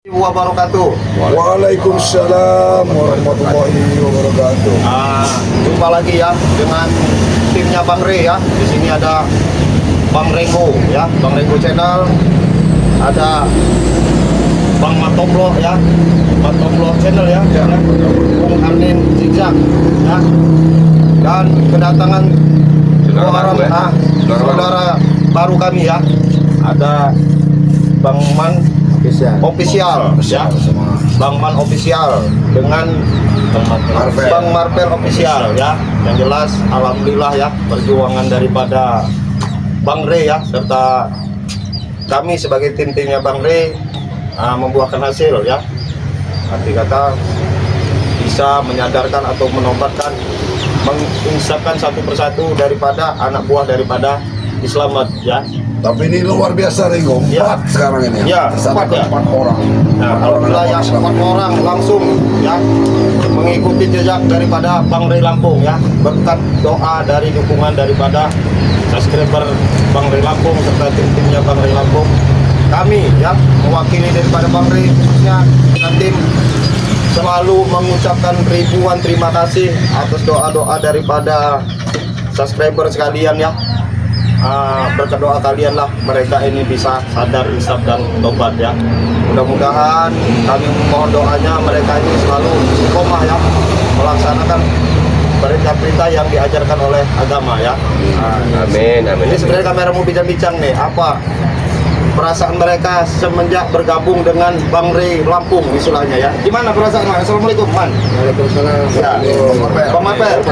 Wabarakatuh. Waalaikumsalam warahmatullahi wabarakatuh. Jumpa lagi ya dengan timnya Bang Re ya. Di sini ada Bang Rengo ya, Bang Rengo Channel. Ada Bang Matoblo ya, Matoblo Channel ya. Bung Anin Zigzag ya. Dan kedatangan saudara baru kami ya. Ada Bang Man Official ya, Bang Man Official dengan Bang Marvel Official ya. Yang jelas alhamdulillah ya, perjuangan daripada Bang Re ya serta kami sebagai tim-timnya Bang Re membuahkan hasil ya. Arti kata bisa menyadarkan atau menobatkan, menginsapkan satu persatu daripada anak buah daripada Islamet ya. Tapi ini luar biasa Ringo, 4 Ya. sekarang ini Ya, Sampai 4 ya. 4 orang. Nah, alhamdulillah ya 4 orang langsung ya mengikuti jejak daripada Bang Re Lampung ya, berkat doa dari dukungan daripada subscriber Bang Re Lampung serta tim-timnya Bang Re Lampung. Kami ya mewakili daripada Bang Re khususnya dan tim selalu mengucapkan ribuan terima kasih atas doa-doa daripada subscriber sekalian ya. Berkat doa kalian lah mereka ini bisa sadar, insaf dan tobat ya. Mudah-mudahan kami mohon doanya mereka ini selalu istiqomah ya melaksanakan perintah-perintah yang diajarkan oleh agama ya. Amin, amin. Ini sebenarnya kamera mau bincang-bincang nih, apa perasaan mereka semenjak bergabung dengan Bang Re Lampung istilahnya ya. Gimana perasaan Man? Assalamualaikum Man. Waalaikumsalam. Ya. Bang Marvel.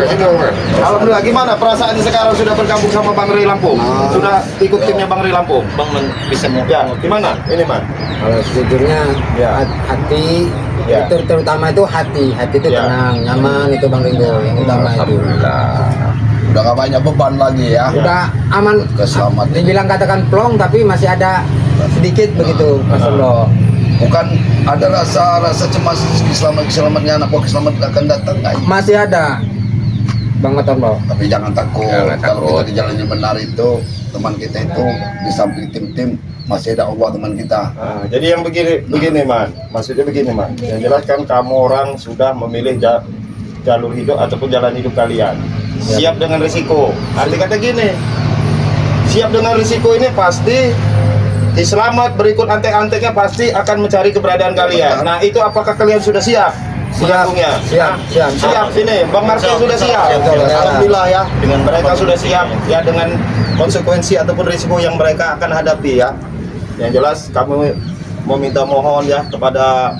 Alhamdulillah, gimana perasaannya sekarang sudah bergabung sama Bang Re Lampung? Sudah ikut timnya Bang Re Lampung? Bang bisa Ya, gimana ini Man? Kalau sejujurnya Ya. hati Ya. itu terutama itu hati itu Ya. tenang, nyaman, itu Bang Ringo yang utama itu. Alhamdulillah. Udah gak banyak beban lagi ya. Udah aman. Keselamatan. Dibilang katakan plong tapi masih ada sedikit begitu, Masya Allah. Bukan ada rasa cemas keselamatan anak buah keselamatan akan datang nggak? Masih ada, Bang Matoblo. Tapi jangan takut. Jangan Kalau takut. kita di jalan yang benar itu, teman kita itu di samping tim-tim masih ada Allah teman kita. Jadi yang begini Man, maksudnya begini Man. Yang jelas kan kamu orang sudah memilih jalur hidup ataupun jalan hidup kalian. Siap dengan risiko. Arti kata gini, siap dengan risiko ini pasti Islamet berikut antek-anteknya pasti akan mencari keberadaan kalian. Nah itu apakah kalian sudah siap? Menanggungnya? Siap. Sini, Bang Marvel sudah siap. Alhamdulillah ya, dengan mereka sudah siap ya dengan konsekuensi ataupun risiko yang mereka akan hadapi ya. Yang jelas kami meminta mohon ya kepada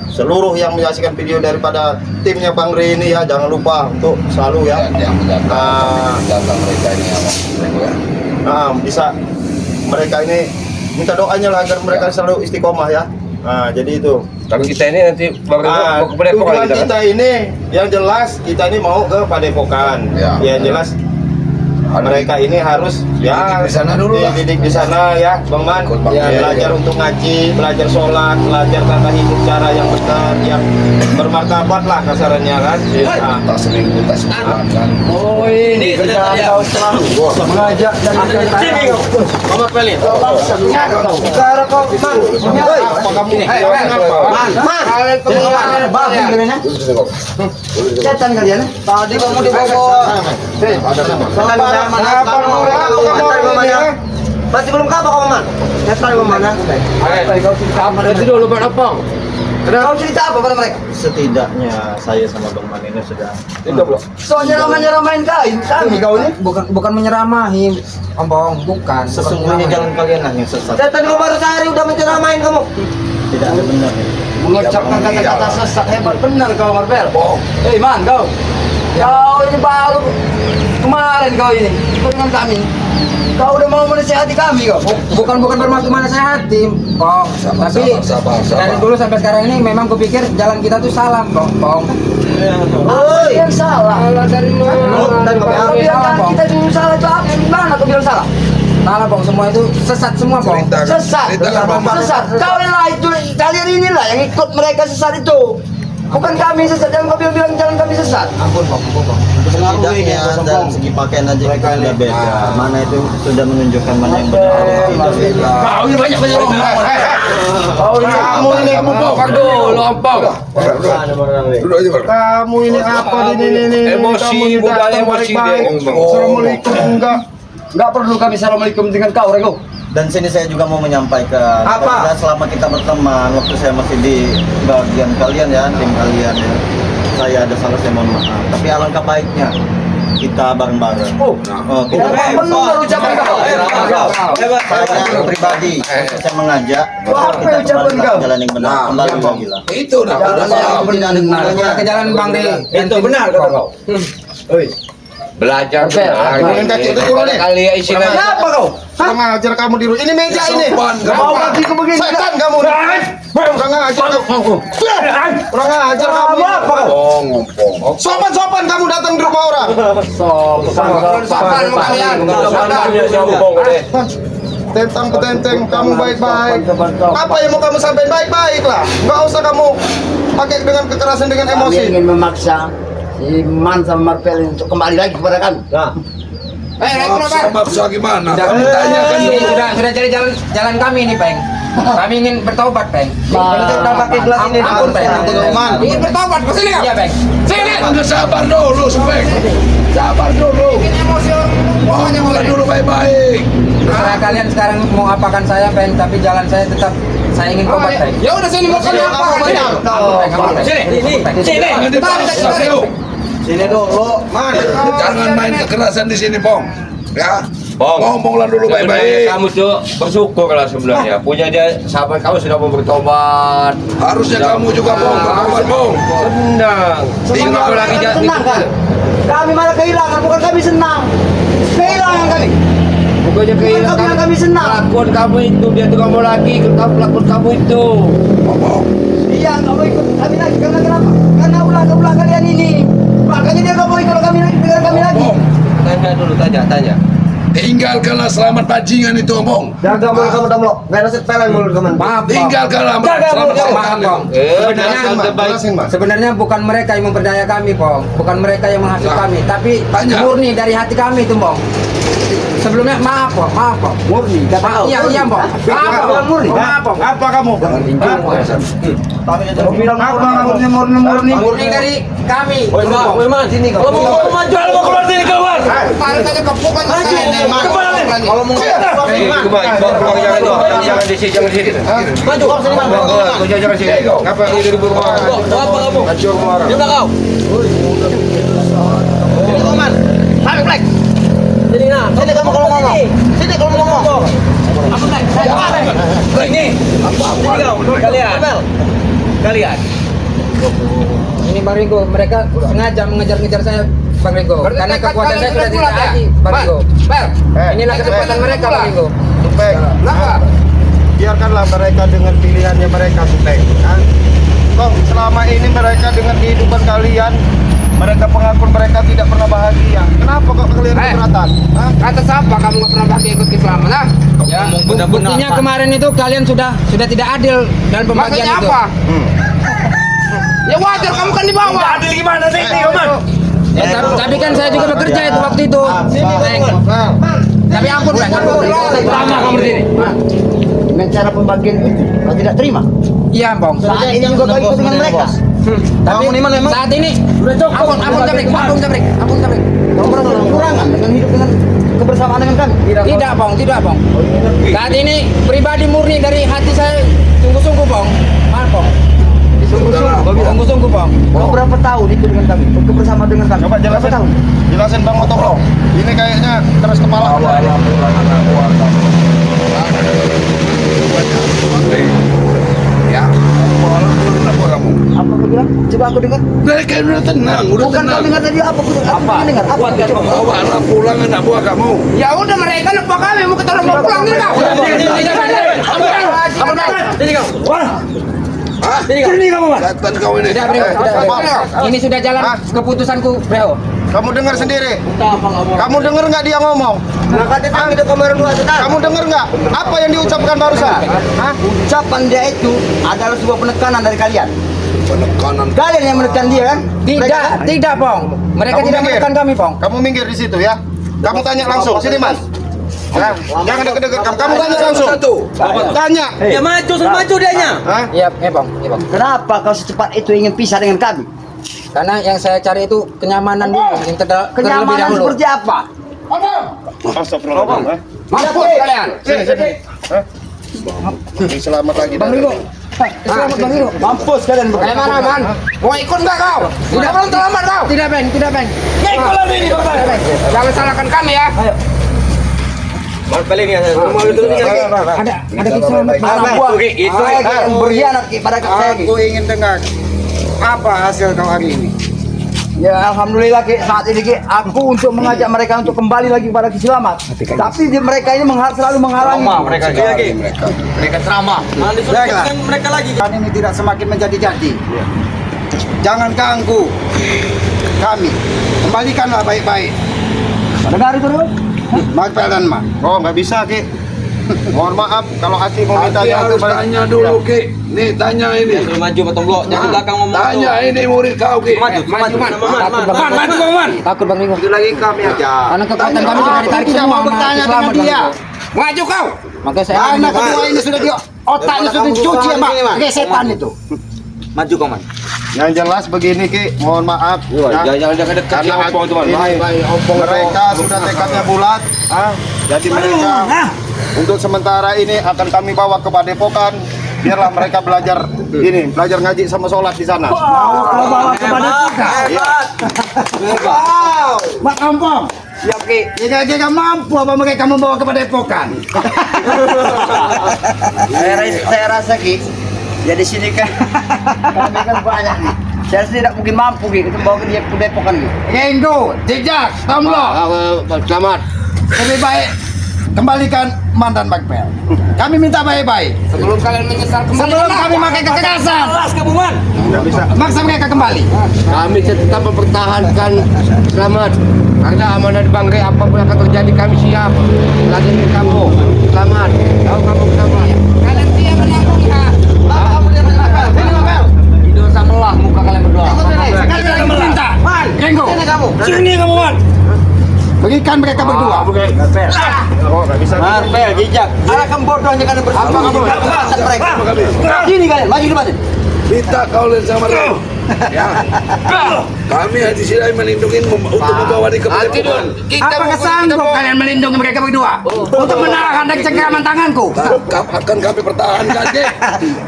seluruh yang menyaksikan video daripada timnya Bang Re ini ya, jangan lupa untuk selalu ya Yang menjaga mereka ini ya. bisa mereka ini minta doanya lah agar mereka selalu istiqomah ya. Jadi itu. Tapi kita ini nanti Bang Ringo mau ke Padepokan Tujuan kita kan? kita ini yang jelas kita ini mau ke Padepokan. Ya. Yang jelas mereka ini harus ya Dididik di sana dulu lah. dididik di sana ya Bang Man. Ikut Bang Ya, Re, belajar ya. untuk ngaji, belajar sholat, belajar tata hidup cara yang benar, yang bermartabat lah kasarannya kan. Tak seminggu, tak sebulan kan. Oh ini Kerjaan kau selalu mengajak dan Mama pelin. Cara kau Man, apa kamu ini? setan kalian. Tadi kamu dibawa. Berarti belum kabar kau Man. Setan kau mana? Nanti dulu Pak Apong. Kau cerita apa pada mereka? Setidaknya saya sama Bang Man ini sudah Soalnya nyeramain kami kau ini bukan menyeramahi, Ombong, bukan. sesungguhnya jalan kalian lah yang sesat. Setan kau baru sehari udah menyeramain kamu. Tidak ada benar. Mengucapkan kata-kata sesat hebat benar kau Marvel. Man kau. Kau ini baru kemarin kau ini ikut dengan kami. Kau udah mau menasihati kami kau. Bukan bermaksud menasihati, Bong. Tapi sabar. dari dulu sampai sekarang ini memang kupikir jalan kita tuh salah, Bong. Yang salah. Salah dari mana? Kau bilang kita dulu salah itu apa? Gimana kau bilang salah? Salah, Bong. Semua itu sesat semua, Bong. Sesat. Sesat. Kau lah itu kalian inilah yang ikut mereka sesat itu. Bukan kami sesat, jangan kau bilang jalan kami sesat. Ampun bang. Setidaknya dalam segi pakaian aja kita sudah beda. Mana itu sudah menunjukkan mana yang benar. Kau ini banyak orang. Kamu ini Aduh, lompong. Duduk aja, Bang. kamu ini apa ini Emosi, kamu ini budaya datang emosi baik-baik. dia. Assalamualaikum enggak. Enggak perlu kami assalamualaikum dengan kau, Rego. Dan sini saya juga mau menyampaikan Apa? selama kita berteman waktu saya masih di bagian kalian ya, tim kalian ya, saya ada salah, saya mohon maaf, tapi alangkah baiknya kita bareng-bareng. Kita Benar ucapan kau. saya pribadi saya mengajak Apa kita ucapan kembali kau? ke jalan yang benar, kembali lagi lah. Itu dah. Tidak ada gunanya. Ke jalan Bang De. Itu benar kata kau. Belajar Jangan kacau itu dulu nih. Kali ya istilah. Kenapa kau? Kurang ajar kamu di rumah. Ini meja ini. Sopan, Mau sopan. kaki begini. Setan kamu. Kurang ajar kamu. Kurang ajar kamu. Apa kau? Ngompong. Sopan-sopan kamu datang di rumah orang. Sopan kalian. Sombong deh. Tentang petenteng kamu baik-baik. Apa yang mau kamu sampaikan baik-baik lah. Enggak usah kamu pakai dengan kekerasan dengan Kami emosi. ingin memaksa si Man sama Marvel untuk kembali lagi kepada kami. Maksa gimana? Kami tanyakan dulu. Sudah cari jalan kami ini, Peng. Kami ingin bertobat, Peng. Kalau kita pakai gelas ini, ampun, Peng. Ingin bertobat, ke sini, Iya, Peng. Sini. Anda sabar dulu, Spek. Sabar dulu. Ngomonglah dulu baik-baik. Terserah kalian sekarang mau apakan saya, Peng, tapi jalan saya tetap saya ingin tobat, Peng. Ya udah sini mau kalian apa? Sini. Jangan dipaksa, Bro. Sini dulu. Jangan main kekerasan di sini, Pong. Ya. Bong. Ngomonglah dulu Sebenarnya baik-baik. kamu tuh bersyukur lah sebenarnya. Punya dia sahabat kamu sudah mau bertobat. Harusnya kamu juga, Pong. Bertobat, Pong. Senang. Tinggal aku lagi jadi. Senang kan? Kami malah kehilangan, bukan kami senang. Kehilangan kami. Bukannya kehilangan Bukan kami senang. Kelakuan kamu itu dia tuh kamu lagi kelakuan kamu itu. Ngomong. Iya, nggak mau ikut kami lagi. Karena kenapa? Karena ulah kalian ini. Makanya dia nggak mau ikut kami lagi dengan kami lagi. Ngomong. Tanya dulu, tanya. Tinggalkanlah selamat bajingan itu, Ngomong. Jaga mulut kamu, Damlo. Nggak ada setpelan mulut kamu. Maaf, Bang. Tinggalkanlah Jaga selamat mulut kamu. Maaf, Bang. Jelasin, Mas. Jelasin, Mas. Sebenarnya bukan mereka yang memperdaya kami, Bang. Bukan mereka yang menghasut Nah, kami, tapi tanya. murni dari hati kami itu, Bang. Sebelumnya maaf, Bang. Murni. Iya, Bang. Maaf, Bang. Murni. Maaf, Bang. Apa kamu? Kami bilang Apa kamu? Murni. Murni dari kami. Wiman, sini kau. Mau maju, mau keluar sini keluar. Tarik aja ke pokok Kalau mau Jangan di sini, jangan di sini. maju sini, Mas. Jangan di sini. Ngapa ini di rumah? Apa kamu? Maju rumah orang. Coba kau. Sini kau, Man. Tarik, Black. Sini kamu kalau ngomong. Sini kalau mau ngomong. Ini. Kalian. Ini Bang Ringo, mereka sengaja mengejar-ngejar saya, Bang Ringo. Karena kekuatan saya sudah tidak lagi, Bang Ringo. Inilah kesempatan mereka, Bang Ringo. Supeng. Biarkanlah mereka dengan pilihannya mereka, Supeng. Kok selama ini mereka dengan kehidupan kalian, mereka pengakun mereka tidak pernah bahagia. Kenapa kok kalian keberatan? Kata siapa kamu nggak pernah pakai ikut Islam? Nah, ya, buktinya kemarin itu kalian sudah tidak adil dalam pembagian itu. Apa? Ya wajar, kamu kan di bawah. Adil gimana sih ini, Koman? Tapi kan saya juga bekerja itu waktu itu. Bang. Tapi ampun, Bang. Lama kamu di sini. Dengan cara pembagian itu, kau tidak terima. Iya, Bang. Saat ini juga kau ikut dengan mereka. Tapi saat ini ampun Jabrik. Kau merasa kekurangan dengan hidup dengan kebersamaan dengan kami. Tidak, Bang. Saat ini pribadi murni dari hati saya sungguh-sungguh, Bang. Maaf, Bang. Sungguh-sungguh, Bang. Kau berapa tahun itu dengan kami? Bersama dengan kami. Coba Berapa jelasin. tahun? Jelasin Bang Otoro. Ini kayaknya keras kepala. Ya. Apa kamu? Apa kau bilang? Coba aku dengar. Mereka udah tenang, udah Bukan kau tenang. dengar tadi apa? Apa? Dengar apa? Coba. Bawalah pulang anak buah kamu. Ya udah, mereka lupa kami mau ketemu mau pulang nih, Kak. Sini kamu, Mas. Setan kau ini. Sudah, Bro. Ini sudah jalan keputusanku, Bro. Kamu dengar sendiri. Kamu dengar nggak dia ngomong? Itu kemarin dua setan. Kamu dengar nggak? Apa yang diucapkan barusan? Ucapan dia itu adalah sebuah penekanan dari kalian. Penekanan. Kalian yang menekan dia kan? Tidak, Pong. Mereka Kamu tidak minggir. menekan kami, Pong. Kamu minggir di situ ya. Kamu tanya langsung, sini Mas. Ya, jangan deket-deket kamu. Kamu tanya langsung. Tanya. Ya maju, maju dianya. Hah? Iya, Pong. Iya, Pong. Kenapa kau secepat itu ingin pisah dengan kami? Karena yang saya cari itu kenyamanan dulu, yang terlebih Kenyamanan dahulu. seperti apa? Astagfirullahaladzim. Mampus kalian. Sini. Hah? Ini selamat lagi. Bang Ringo. Selamat Bang Ringo. Mampus kalian berdua. Bagaimana, Man? Mau ikut enggak kau? Tidak belum terlambat kau. Tidak, Bang. Tidak, Bang. Ya, ikut lagi ini, Bang. Jangan salahkan kami ya. Ayo. Ada keselamatan. Anak buah. Itu yang berkhianat pada saya. Ki. Aku ingin dengar apa hasil kau hari ini. Ya alhamdulillah Ki, saat ini Ki, aku untuk mengajak mereka untuk kembali lagi kepada Selamat. Tapi mereka ini selalu menghalangi. Mereka ceramah. Mereka lagi. Kan ini tidak semakin menjadi-jadi. Jangan ganggu kami. Kembalikanlah baik-baik. Dengar itu dulu. Makpel dan Ma. Oh, nggak bisa, Ki. Mohon maaf kalau Aki mau minta Aki yang harus tanya dulu, Ki. Nih, tanya ini. Maju potong blok, jangan belakang ngomong. Tanya ini murid kau, Ki. Maju, Man. Takut Bang Ringo. itu lagi kami aja. Karena kekuatan kami juga ditarik Tidak semua. mau bertanya dengan dia. Maju kau. Makanya saya Anak kedua ini sudah di otaknya sudah dicuci ya, Pak. Kayak setan itu. maju kau, Man. Yang jelas begini, Ki. Mohon maaf. Ya. Jangan dekat Karena opong itu, Man. mereka sudah tekadnya bulat. Jadi mereka untuk sementara ini akan kami bawa ke Padepokan. Biarlah mereka belajar ini, belajar ngaji sama sholat di sana. Kalau bawa kepada kita. Wow, Mak Kampung. siap Ki. Jika mampu apa mereka membawa ke Padepokan? Saya rasa Ki, ya di sini kan kami kan banyak nih. Saya tidak mungkin mampu Ki, kita bawa ke dia ke Depokan Ki. Ringo, Jejak, Tomlo. Selamat. Lebih baik kembalikan mantan Bakpel. Kami minta baik-baik. Sebelum kalian menyesal kembali. Sebelum kami pakai kekerasan. Nggak bisa. Maksa mereka kembali. Kami tetap mempertahankan Selamat. Karena amanah di Banggai apapun akan terjadi kami siap. Lagi di kamu. Selamat. Tahu kamu selamat. Kalian dia menanggung ya. Kamu dia menangkan. Sini Bakpel. Hidup sampailah muka kalian berdua. Sekarang kita meminta. Ringo. Sini kamu, Man. Berikan mereka berdua. Oh, nggak bisa. Marpel, jejak. Alahkan bodohnya kalian bersama. Kekerasan mereka. Sini kalian, maju depan. Minta kau lihat sama dia. Ya. Kami di sini melindungi untuk membawa di Depokan. Apakah sanggup kalian melindungi mereka berdua? Untuk menahan dari cengkraman tanganku? Akan kami pertahankan, Ki.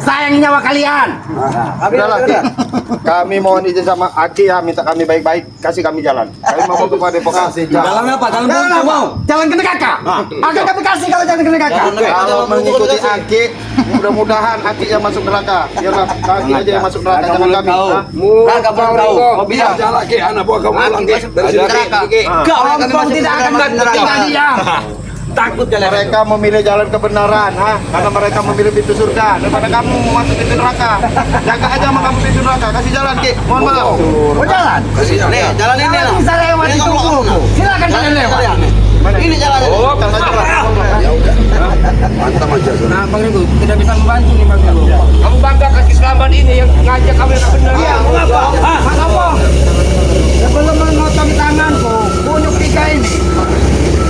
Sayangi nyawa kalian. Udahlah, Ki. Kami mohon izin sama Aki ya, minta kami baik-baik, kasih kami jalan. Kami mau ke Padepokan. Jalan apa? Jalan buntu mau. Jalan ke neraka. Akan kami kasih kalau jalan ke neraka. Kalau mengikuti Aki, mudah-mudahan Aki yang masuk neraka. Biarlah Aki aja yang masuk neraka, jangan kami. Neraka belum tahu. Kau bilang Jalan, Ki. Anak buah kamu pulang, Ki. Dari sini, Ki. kau yang akan masuk tidak akan neraka. diam. Takut kalian. Mereka memilih jalan kebenaran, karena mereka memilih pintu surga. Daripada kamu mau masuk pintu neraka, jaga aja sama kamu pintu neraka. Kasih jalan, Ki. Mohon maaf. Mau jalan? Kasih jalan. Jalan ini lah. Bisa lewat di tubuhku. Silakan kalian lewat. Ini jalan. Oh, kalau jalan. Ya udah. Mantap aja. Nah, Bang Ringo tidak bisa membantu nih, Bang Ringo. Kamu bangga kaki Selamat ini yang ngajak kamu yang benar. Iya, mengapa? Mengapa? Sebelum memotong tanganku, bunuh tiga ini.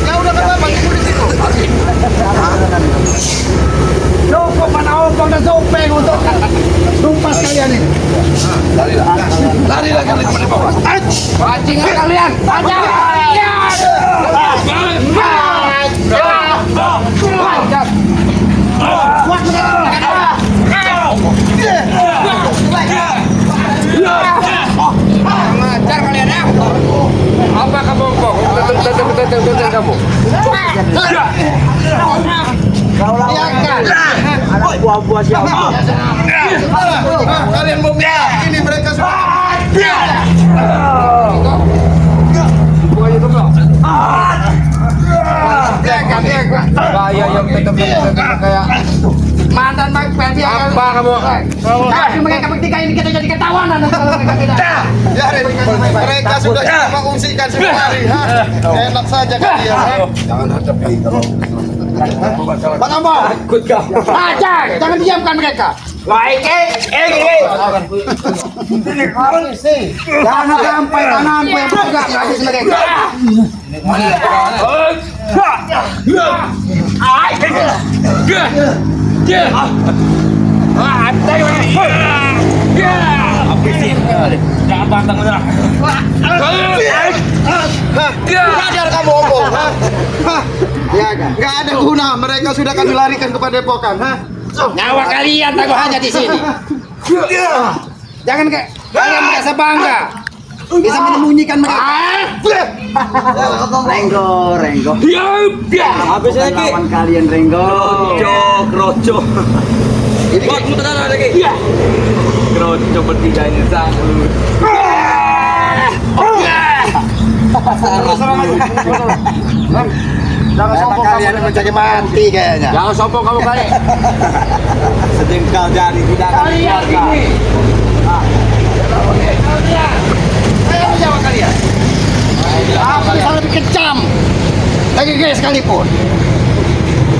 Ya udah kan Bapak, ibu di situ. Cukup mana opong dan sopeng untuk tumpas kalian ini. Lari lah kalian ke Depokan. Pancing kalian. Pancing. Ngajar kalian ya. Apa kamu kok? Betul kamu. Anak buah-buah siapa? Kalian mau ini mereka semua. Bahaya yang tetap kayak Mantan Bakpel dia. apa kamu? Tapi mereka bertiga ini kita jadi ketawanan kalau mereka tidak. Ya, mereka sudah mengungsikan semua hari. Enak saja kalian. Jangan hadapi kalau Bang Ambo, ajak, jangan diamkan mereka. Jangan sampai tanganku yang bergerak habis mereka. Sadar kamu omong, ha? Hah? Ya, nggak ada guna. Mereka sudah kami larikan ke padepokan, ha? Nyawa kalian taruh hanya di sini. Jangan kalian merasa bangga bisa menyembunyikan mereka. Renggo. Habis lagi. Lawan kalian Renggo. Kroco. Ini buat muter lagi. Kroco bertiga ini Jangan sombong kalian mencari mati kayaknya. Jangan sombong kamu kali. Sejengkal jari tidak akan dibiarkan. Aku bisa lebih kejam lagi guys sekalipun.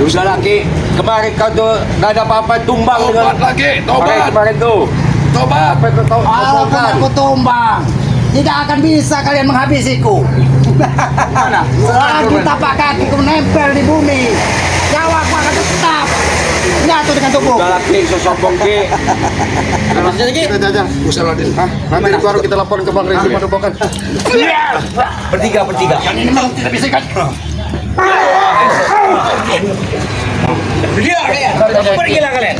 Sudah lagi. Kemarin kau tuh gak ada apa-apa tumbang Tobat lagi, tobat. Kemarin tuh. Tobat. Apa itu tahu? Walaupun aku tumbang, tidak akan bisa kalian menghabisiku. Selagi tapak kakiku menempel di bumi, nyawaku akan tetap nyatu dengan tubuh. Sudah lagi sosombong ke. Kita jajan. Usah Ladin. Nanti baru kita laporin ke Bang Rezi padepokan. Bertiga. Yang ini memang tidak bisa kan? Pergilah kalian.